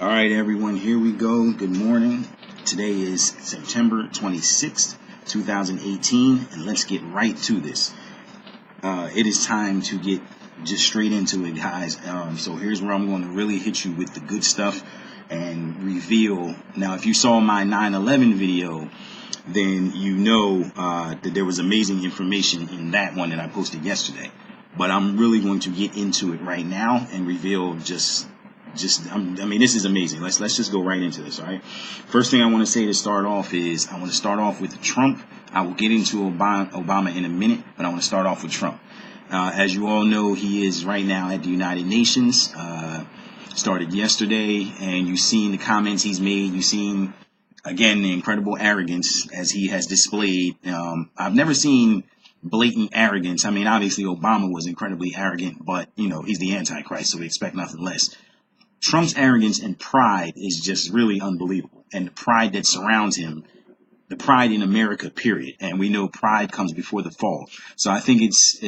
All right, everyone, here we go. Good morning. Today is September 26th, 2018, and let's get right to this. It is time to get just straight into it, guys. So here's where I'm going to really hit you with the good stuff and reveal. Now, if you saw my 9/11 video, then you know that there was amazing information in that one that I posted yesterday. But I'm really going to get into it right now and reveal this is amazing. Let's just go right into this. All right. First thing I want to say to start off is I want to start off with Trump. I will get into Obama in a minute, but I want to start off with Trump. As you all know, he is right now at the United Nations. Started yesterday, and you've seen the comments he's made. You've seen, again, the incredible arrogance as he has displayed. I've never seen blatant arrogance. I mean, obviously Obama was incredibly arrogant, but he's the Antichrist, so we expect nothing less. Trump's arrogance and pride is just really unbelievable. And the pride that surrounds him, the pride in America, period. And we know pride comes before the fall. So I think it's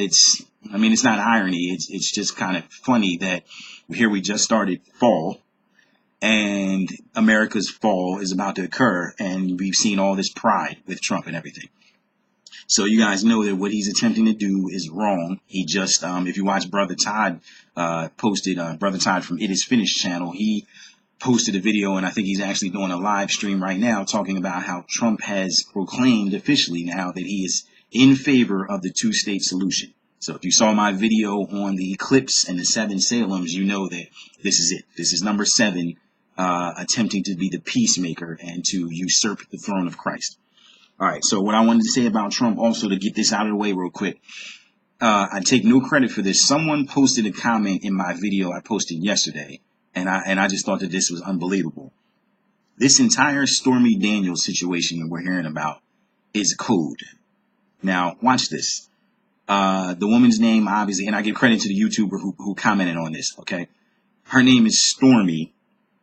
not irony. It's just kind of funny that here we just started fall and America's fall is about to occur. And we've seen all this pride with Trump and everything. So you guys know that what he's attempting to do is wrong. He just, if you watch Brother Todd posted, Brother Todd from It Is Finished channel, he posted a video, and I think he's actually doing a live stream right now talking about how Trump has proclaimed officially now that he is in favor of the two-state solution. So if you saw my video on the eclipse and the 7 Salems, you know that this is it. This is number 7, attempting to be the peacemaker and to usurp the throne of Christ. All right, so what I wanted to say about Trump also, to get this out of the way real quick, I take no credit for this. Someone posted a comment in my video I posted yesterday, and I just thought that this was unbelievable. This entire Stormy Daniels situation that we're hearing about is code. Now, watch this. The woman's name, obviously, and I give credit to the YouTuber who commented on this, okay? Her name is Stormy,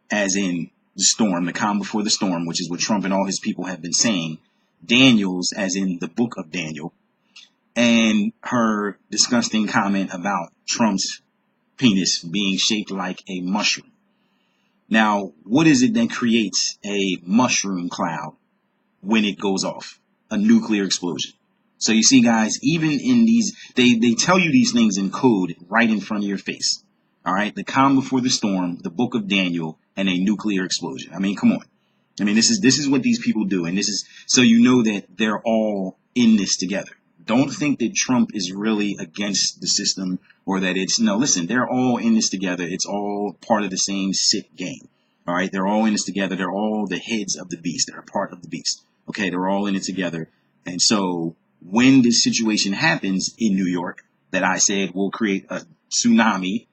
as in the storm, the calm before the storm, which is what Trump and all his people have been saying. Daniels, as in the book of Daniel, and her disgusting comment about Trump's penis being shaped like a mushroom. Now, what is it that creates a mushroom cloud when it goes off? A nuclear explosion. So you see, guys, even in these, they tell you these things in code right in front of your face. All right, the calm before the storm, the book of Daniel, and a nuclear explosion. I mean, come on. I mean, this is what these people do, and this is so you know that they're all in this together. Don't think that Trump is really against the system or that listen, they're all in this together. It's all part of the same sick game. All right, they're all in this together. They're all the heads of the beast. They're a part of the beast. Okay, they're all in it together. And so when this situation happens in New York, that I said will create a tsunami,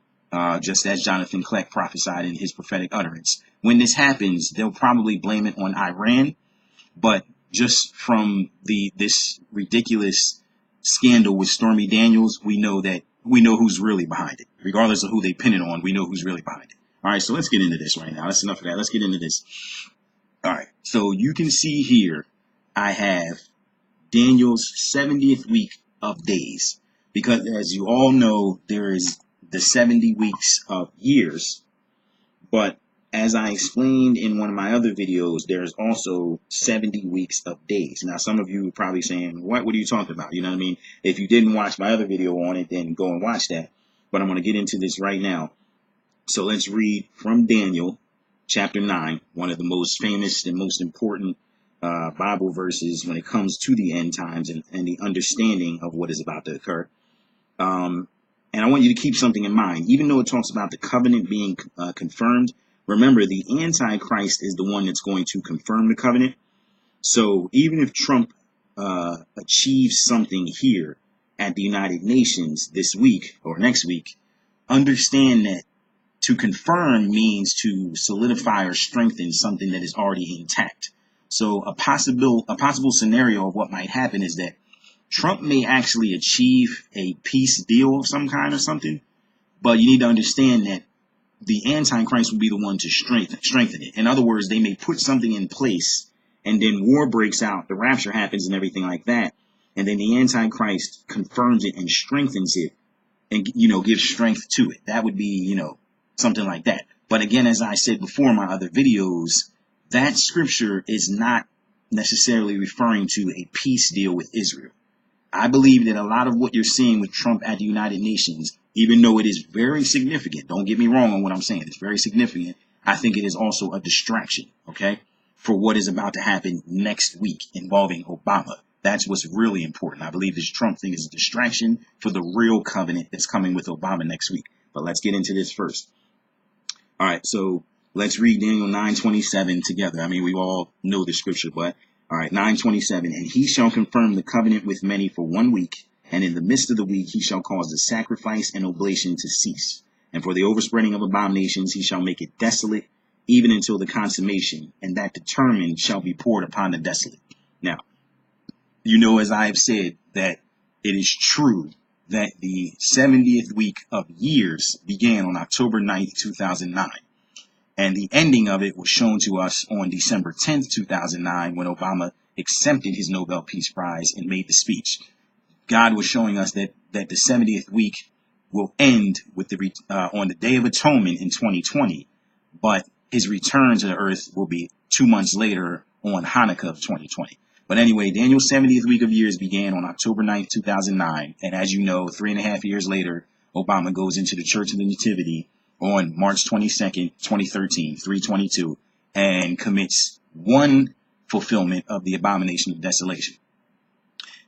just as Jonathan Kleck prophesied in his prophetic utterance. When this happens, they'll probably blame it on Iran, but just from this ridiculous scandal with Stormy Daniels, we know who's really behind it. Regardless of who they pin it on, we know who's really behind it. All right, so let's get into this right now. That's enough of that. Let's get into this. All right, so you can see here I have Daniel's 70th week of days, because as you all know, there is the 70 weeks of years, but as I explained in one of my other videos, there's also 70 weeks of days. Now, some of you are probably saying, what are you talking about? You know what I mean? If you didn't watch my other video on it, then go and watch that. But I'm going to get into this right now. So let's read from Daniel chapter 9, one of the most famous and most important Bible verses when it comes to the end times and the understanding of what is about to occur. And I want you to keep something in mind. Even though it talks about the covenant being confirmed, remember, the Antichrist is the one that's going to confirm the covenant. So even if Trump achieves something here at the United Nations this week or next week, understand that to confirm means to solidify or strengthen something that is already intact. So a possible scenario of what might happen is that Trump may actually achieve a peace deal of some kind or something, but you need to understand that the Antichrist will be the one to strengthen it. In other words, they may put something in place, and then war breaks out, the rapture happens and everything like that, and then the Antichrist confirms it and strengthens it and, gives strength to it. That would be, something like that. But again, as I said before in my other videos, that scripture is not necessarily referring to a peace deal with Israel. I believe that a lot of what you're seeing with Trump at the United Nations, even though it is very significant, don't get me wrong on what I'm saying, it's very significant, I think it is also a distraction, okay, for what is about to happen next week involving Obama. That's what's really important. I believe this Trump thing is a distraction for the real covenant that's coming with Obama next week. But let's get into this first. All right, so let's read Daniel 9:27 together. I mean, we all know the scripture, but all right, 9:27. And he shall confirm the covenant with many for 1 week, and in the midst of the week he shall cause the sacrifice and oblation to cease. And for the overspreading of abominations he shall make it desolate, even until the consummation, and that determined shall be poured upon the desolate. Now, you know, as I have said, that it is true that the 70th week of years began on October 9th, 2009. And the ending of it was shown to us on December 10th, 2009, when Obama accepted his Nobel Peace Prize and made the speech. God was showing us that the 70th week will end with on the Day of Atonement in 2020, but his return to the earth will be 2 months later on Hanukkah of 2020. But anyway, Daniel's 70th week of years began on October 9th, 2009. And as you know, 3.5 years later, Obama goes into the Church of the Nativity on March 22nd, 2013, 3/22, and commits one fulfillment of the abomination of desolation.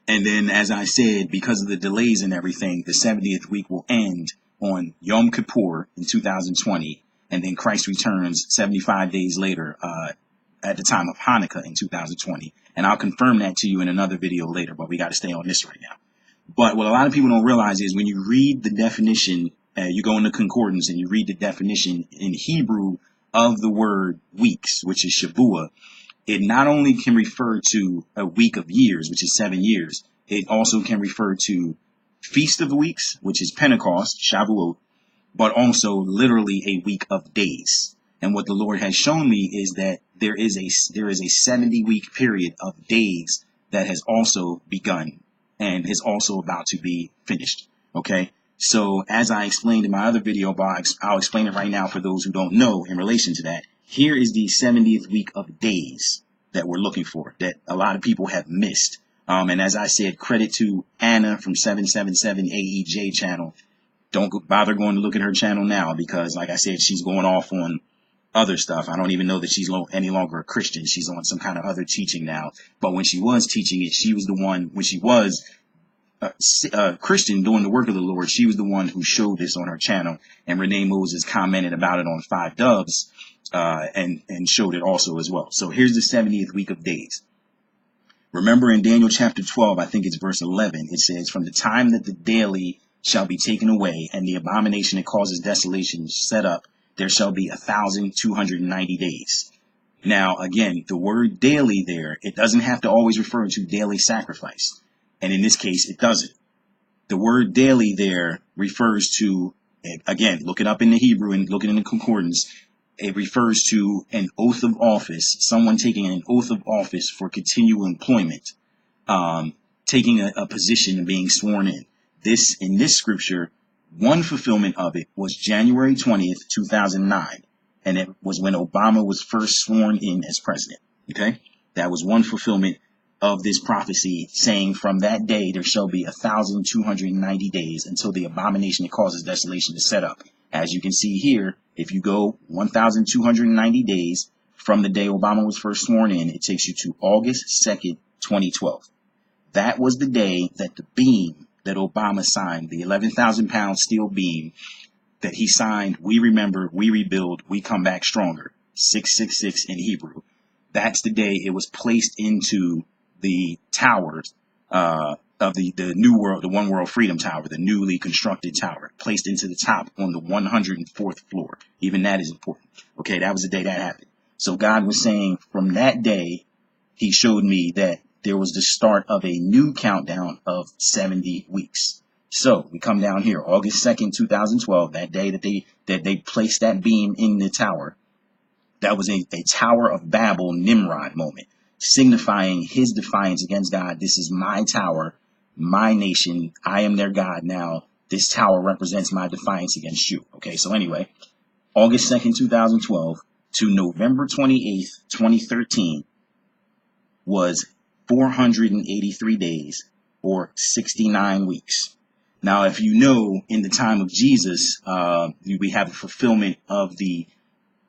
And then, as I said, because of the delays and everything, the 70th week will end on Yom Kippur in 2020. And then Christ returns 75 days later at the time of Hanukkah in 2020. And I'll confirm that to you in another video later, but we got to stay on this right now. But what a lot of people don't realize is when you read the definition, you go into concordance and you read the definition in Hebrew of the word weeks, which is Shavuah, it not only can refer to a week of years, which is 7 years, it also can refer to Feast of the Weeks, which is Pentecost, Shavuot, but also literally a week of days. And what the Lord has shown me is that there is a 70-week period of days that has also begun and is also about to be finished. Okay, so as I explained in my other video, I'll explain it right now for those who don't know in relation to that. Here is the 70th week of days that we're looking for, that a lot of people have missed. And as I said, credit to Anna from 777 AEJ channel. Don't bother going to look at her channel now because, like I said, she's going off on other stuff. I don't even know that she's any longer a Christian. She's on some kind of other teaching now. But when she was teaching it, she was the one, when she was a Christian doing the work of the Lord, she was the one who showed this on her channel. And Renee Moses commented about it on 5 Doves and showed it also as well. So here's the 70th week of days. Remember in Daniel chapter 12, I think it's verse 11, it says, from the time that the daily shall be taken away and the abomination that causes desolation set up, there shall be 1,290 days. Now, again, the word daily there, it doesn't have to always refer to daily sacrifice. And in this case, it doesn't. The word daily there refers to, again, look it up in the Hebrew and look it in the concordance. It refers to an oath of office, someone taking an oath of office for continual employment, taking a position and being sworn in. In this scripture, one fulfillment of it was January 20th, 2009. And it was when Obama was first sworn in as president. Okay, that was one fulfillment of this prophecy saying from that day there shall be 1,290 days until the abomination that causes desolation is set up. As you can see here, if you go 1,290 days from the day Obama was first sworn in, it takes you to August 2nd, 2012. That was the day that the beam that Obama signed, the 11,000-pound steel beam that he signed, we remember, we rebuild, we come back stronger, 666 in Hebrew. That's the day it was placed into the towers of the New World, the One World Freedom Tower, the newly constructed tower, placed into the top on the 104th floor. Even that is important. Okay, that was the day that happened. So God was saying from that day, he showed me that there was the start of a new countdown of 70 weeks. So we come down here, August 2nd, 2012, that day that they placed that beam in the tower. That was a Tower of Babel Nimrod moment, signifying his defiance against God. This is my tower, my nation. I am their God now. This tower represents my defiance against you. Okay, so anyway, August 2nd, 2012 to November 28th, 2013 was 483 days or 69 weeks. Now, if you know, in the time of Jesus, we have a fulfillment of the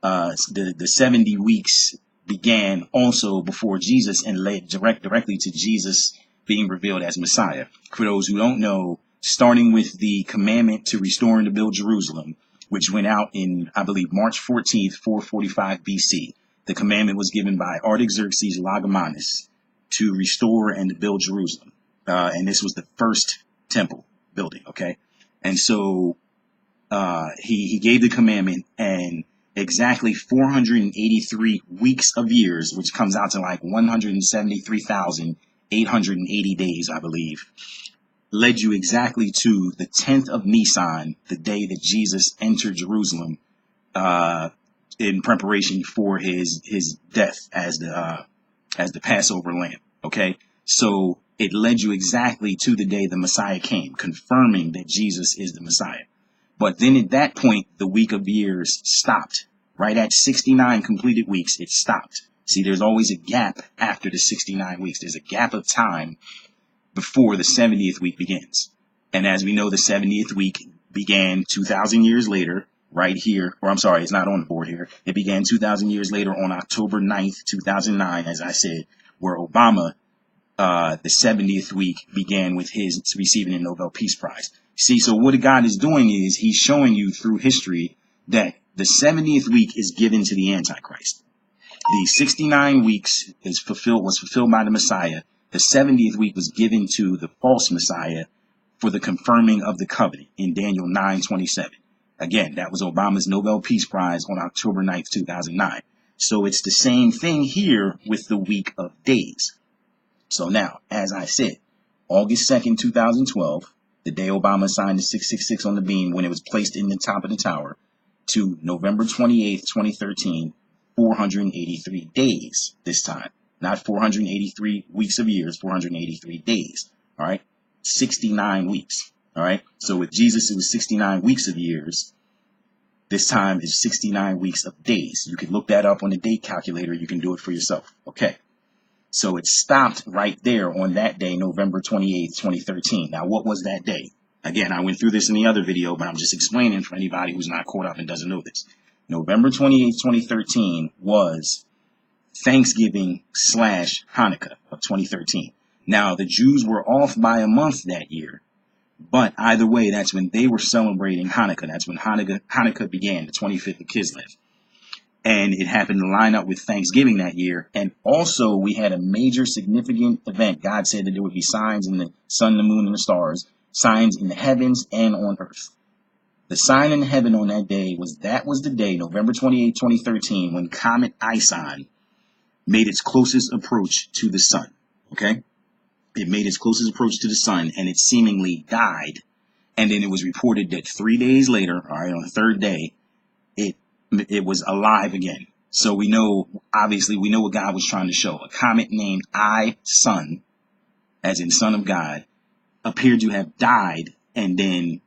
70 weeks began also before Jesus and led directly to Jesus being revealed as Messiah. For those who don't know, starting with the commandment to restore and to build Jerusalem, which went out in, I believe, March 14th, 445 BC. The commandment was given by Artaxerxes Longimanus to restore and to build Jerusalem. And this was the first temple building, okay? And so he gave the commandment, and exactly 483 weeks of years, which comes out to like 173,880 days, I believe, led you exactly to the 10th of Nisan, the day that Jesus entered Jerusalem in preparation for his death as the Passover lamb. Okay, so it led you exactly to the day the Messiah came, confirming that Jesus is the Messiah. But then at that point, the week of years stopped. Right at 69 completed weeks, it stopped. See, there's always a gap after the 69 weeks. There's a gap of time before the 70th week begins. And as we know, the 70th week began 2,000 years later, right here. Or I'm sorry, it's not on the board here. It began 2,000 years later on October 9th, 2009, as I said, where Obama, the 70th week began with his receiving a Nobel Peace Prize. See, so what God is doing is he's showing you through history that the 70th week is given to the Antichrist. The 69 weeks was fulfilled by the Messiah. The 70th week was given to the false Messiah for the confirming of the covenant in Daniel 9:27. Again, that was Obama's Nobel Peace Prize on October 9th, 2009. So it's the same thing here with the week of days. So now, as I said, August 2nd, 2012, the day Obama signed the 666 on the beam when it was placed in the top of the tower, to November 28th, 2013, 483 days this time. Not 483 weeks of years, 483 days. All right? 69 weeks. All right? So with Jesus, it was 69 weeks of years. This time is 69 weeks of days. You can look that up on the date calculator. You can do it for yourself. Okay. So it stopped right there on that day, November 28th, 2013. Now, what was that day? Again, I went through this in the other video, but I'm just explaining for anybody who's not caught up and doesn't know this. November 28th, 2013 was Thanksgiving / Hanukkah of 2013. Now, the Jews were off by a month that year, but either way, that's when they were celebrating Hanukkah. That's when Hanukkah began, the 25th of Kislev. And it happened to line up with Thanksgiving that year. And also, we had a major significant event. God said that there would be signs in the sun, the moon, and the stars, signs in the heavens and on earth. The sign in heaven on that day was the day, November 28, 2013, when Comet Ison made its closest approach to the sun. Okay? It made its closest approach to the sun, and it seemingly died. And then it was reported that 3 days later, all right, on the third day, it was alive again. So we know, obviously, we know what God was trying to show. A comet named I-Sun, as in Son of God, appeared to have died and then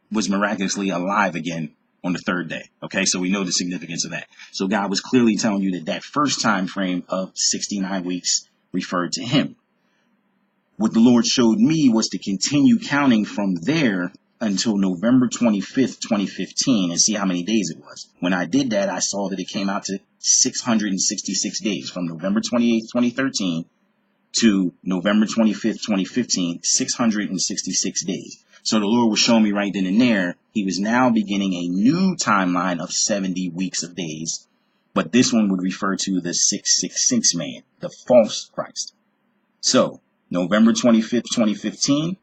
was miraculously alive again on the third day. Okay, so we know the significance of that. So God was clearly telling you that that first time frame of 69 weeks referred to him. What the Lord showed me was to continue counting from there until November 25th, 2015, and see how many days it was. When I did that, I saw that it came out to 666 days from November 28th, 2013 to November 25th, 2015, 666 days. So the Lord was showing me right then and there, he was now beginning a new timeline of 70 weeks of days, but this one would refer to the 666 man, the false Christ. So November 25th, 2015,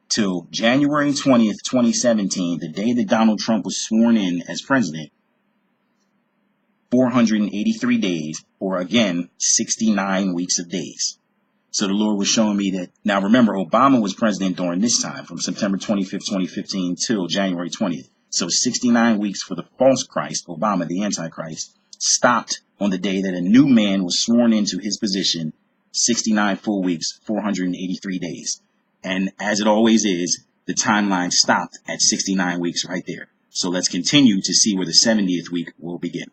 till January 20th, 2017, the day that Donald Trump was sworn in as president, 483 days, or again, 69 weeks of days. So the Lord was showing me that, now remember, Obama was president during this time, from September 25th, 2015 till January 20th. So 69 weeks for the false Christ, Obama, the Antichrist, stopped on the day that a new man was sworn into his position, 69 full weeks, 483 days. And as it always is, the timeline stopped at 69 weeks right there. So let's continue to see where the 70th week will begin.